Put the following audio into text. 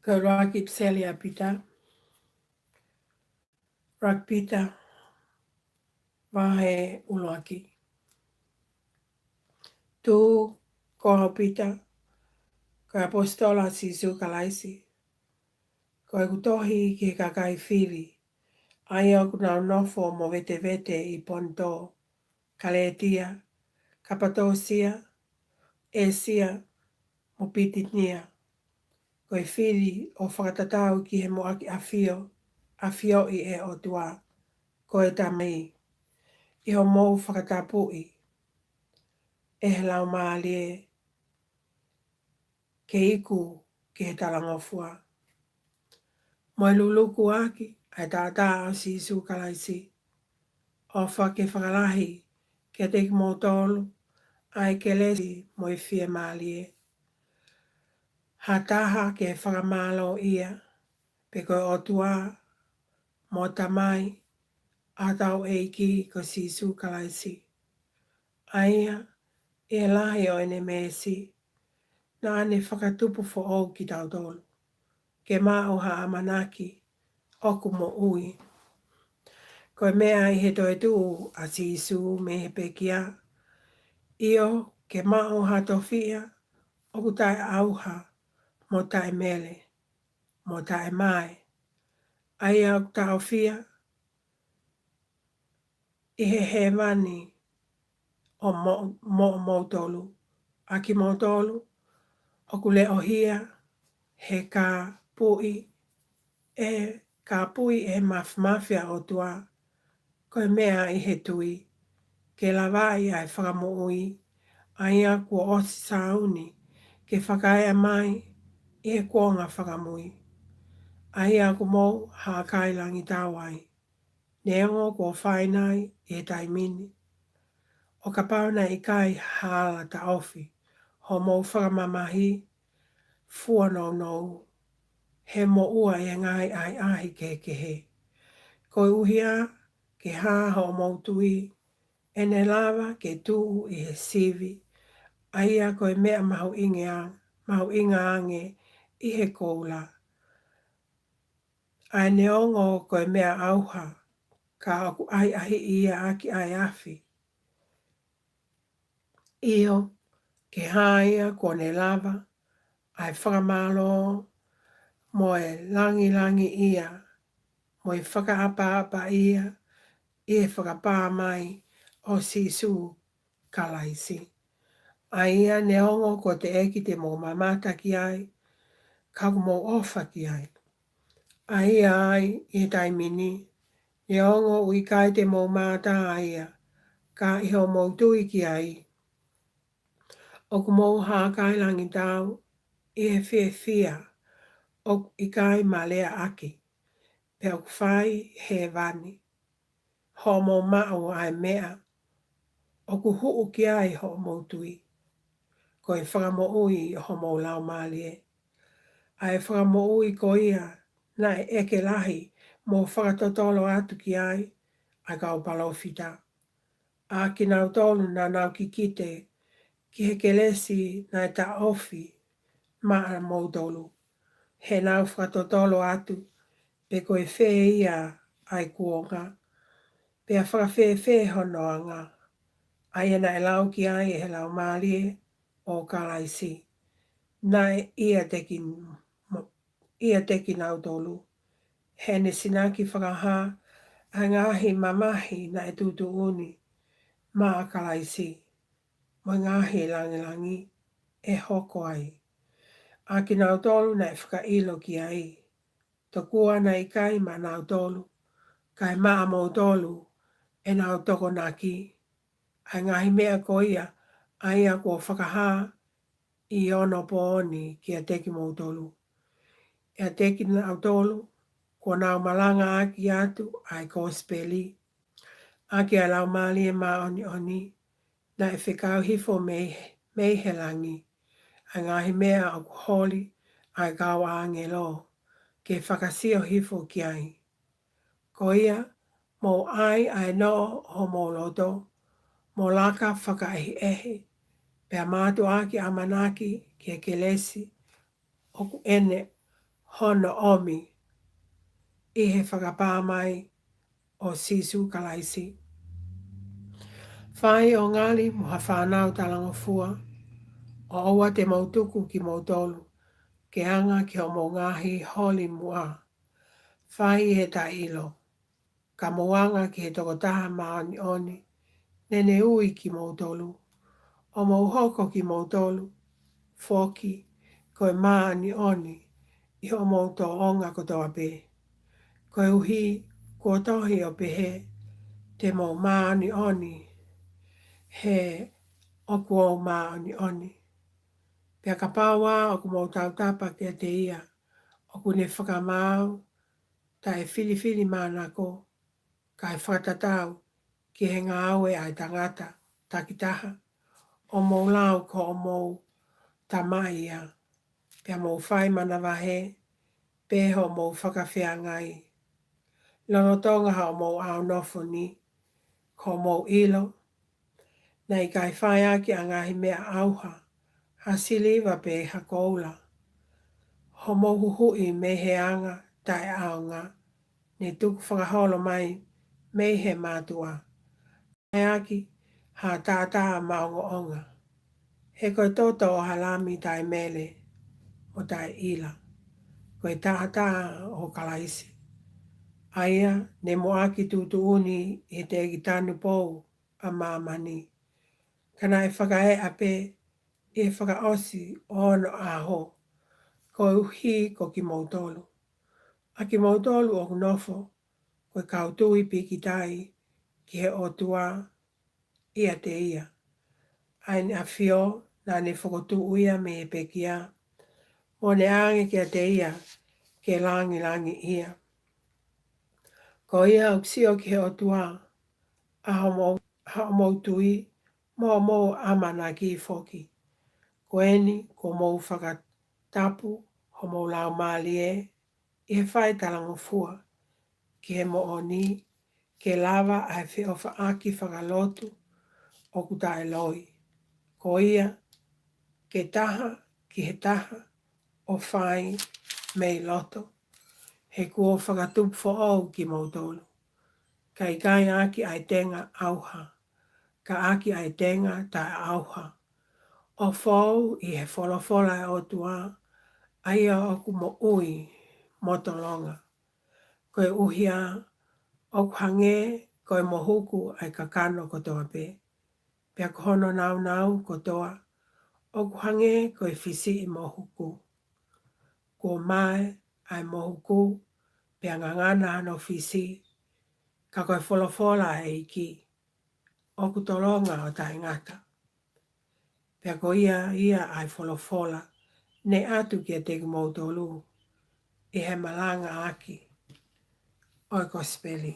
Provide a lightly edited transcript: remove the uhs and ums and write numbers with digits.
Ka roaki pselia pita. Rak pita. Vahe uloaki. Tu koho pita. Ka apostola si sukalaisi. Ko e kutohi ki kakai fili. Aia kuna nofo mo vete vete I ponto. Kaletia. Kapatosia. Esia. Mo pititnia. Ko e fili o whakatatau ki he mo aki afio. Afio I e o tua. Ko e tamai. I ho mou whakatapui. E he lau maalie. Ke iku ki he talangofua. Mo e luluku aki. Ai tātā o si sukalaisi. O whake whakalahi. Ke te ki mō tolu. Ai ke lesi mo I fie maalie. Hataha ke whakamalo ia. Pe koe o tua. Mo tamai. Atau e iki ko si sukalaisi. Aia. E lahi o ene mesi. Na ane whakatupu fo o ki tau tolu. Ke mā o ha amanaki. Oku mo ui. Koe mea I he toi tu a si isu me he pekia. Io ke mā o ha tofia. Oku tai auha. Mo tai mele. Mo tai mai. Aia o tau fia. I he mani. O mo tolu. Aki mo tolu. Oku le ohia. He ka pui. E ka pui e mafia o tua. Koe mea I he tui. Ke lawai ai whakamoui. Aia kua osi sauni. Ke whakaea mai. I he kuonga whakamui. Aia ku mou ha kailangi tawai. Neongo kua whainai I he taimini. O ka pauna I kai hala ta ofi. Ho mou whakamamahi. Fua no. He mo ua I ngai ai ahi ke he. Koe uhia ke ha ho mou tui. Ene lava ke tuu I he sivi. Aia koe mea mahu inga ange I he koula. Ai neongo koe mea auha. Ka aku ai ahi ia aki ai afi. Io ke haia kone lava. Ai whakamalo. Moe langi ia. Moe whakaapa ia. I he whakapā mai o sisu kalaisi. Aia neongo ko te eki te mō mamata ki ai. Ka mō ofa ki ai. Aia ai I taimini. Neongo ui kai te mō mata aia. Ka iho mō tui ki ai. Oku mō hā kai langi tau. I he fia. Oku I kai malea aki. Pe oku whai he vani. Ho mō mao ai mea. Oku huu ki ai ho mō tui. Ko e whakamo ui ho mō lau malie. Ai whakamo ui ko ia. Na e eke lahi. Mō whakatotolo atu ki ai. Ai kau palofita. A ki nau tolu na nau ki kite. Ki he kelesi na e ta ofi. Maa mō tolu. He nau whakatotolo atu. Pe ko e whē ia ai kuonga. Pe a whakawhē honoanga. Ai na e lau ki ai e he lau malie o kalaisi. Nai ia teki nau tolu. He ne sinaki whakaha a ngahi mamahi na e tutu uni. Ma kalaisi. Mo ngahi langi e hoko ai. A ki nau tolu na e whakailo ki ai. Tokua na I kai ma nau tolu. Kai maa mō tolu e nau toko naki. Ai ngahi mea ko ia. Ai a kua whakaha I ono pooni ki a teki mō tolu. E a teki nau tolu. Ko nau malanga aki atu ai kospeli. Aki a lau mali e maa oni. Na e whekau hifo mei he langi. Ai ngahi mea o holi ai kau angelo. Ke whakasio hifo ki ai. Ko ia, mō ai no ho mō loto. Mō laka whakaehi. Pea mātu aki amanaki ki e kelesi. Oku ene hono omi I he whakapā mai o Sisu Kalaisi. Whai o ngali mo ha whanau talangofua, o aua te mautuku ki mautolu, ke anga ki o mo ngahi holi mua. Whai he ta ilo, ka moanga ki he tokotaha maani oni, nene ui ki mautolu, o mauhoko ki mautolu, foki, koe maani oni, I o mauto onga kotoa pe. Koe uhi, kua tohi o pehe, te mau maani oni, he oku o maani oni. Pea ka pāwā oku mau tautapa kia te ia, oku ne whakamau, ta e whili mānako, ka e whakatatau, ki he ngā aue ai tangata, takitaha, o mau lau ko o mau tamai ia, pea mau whai mana wahe, peho mau whakawhea ngai. Lonotonga ha o mau au nofo ni, ko mau ilo, nei kai whai aki a ngahi mea auha, ha siliva pe ha koula. Ho mau huhui me he anga tai aonga, ne tuku whakaholo mai me he mātua. Mai aki ha tātaa maongo onga. He koe toto o halami tai mele o tai ila. Koe tātaa o Kalaisi. Aia ne moaki tutuuni I te gitanu pou a mamani. Kana e whakae ape e whakaosi ono aho. Koe uhi ko ki mautolu. A ki mautolu o nofo, koe kautui piki tai ki he otua ia te ia. Aine a whio na ne whakotu uia me e pekia. Mo ne ange kia te ia ke langi ia. Ko ia uksio ki he otua a ho mautui mo amana ki foki. Ko eni ko mau whakatapu ho mau lau malie I he whai talangofua ki he mo oni ke lava ai whio whaaki whakalotu o kuta e loi. Ko ia ke taha ki he taha o whai mei loto. He kua whakatupu fo au ki mautolu. Kai aki ai tenga auha. Ka aki ai tenga tai auha. O fau I he wholofola e otua, aia oku mo ui motolonga. Koe uhia, oku hange koe mo huku ai kakano kotoa pe. Pea kohono nau kotoa, oku hange koe whisi I mo huku. Ko mai ai mo huku, pea ngangana ano whisi, ka koe wholofola e iki. Oku tolonga o tai ngata. Pea ko ia ai wholofola, ne atu kia te kumautolu, I he malanga aki, oi ko speli.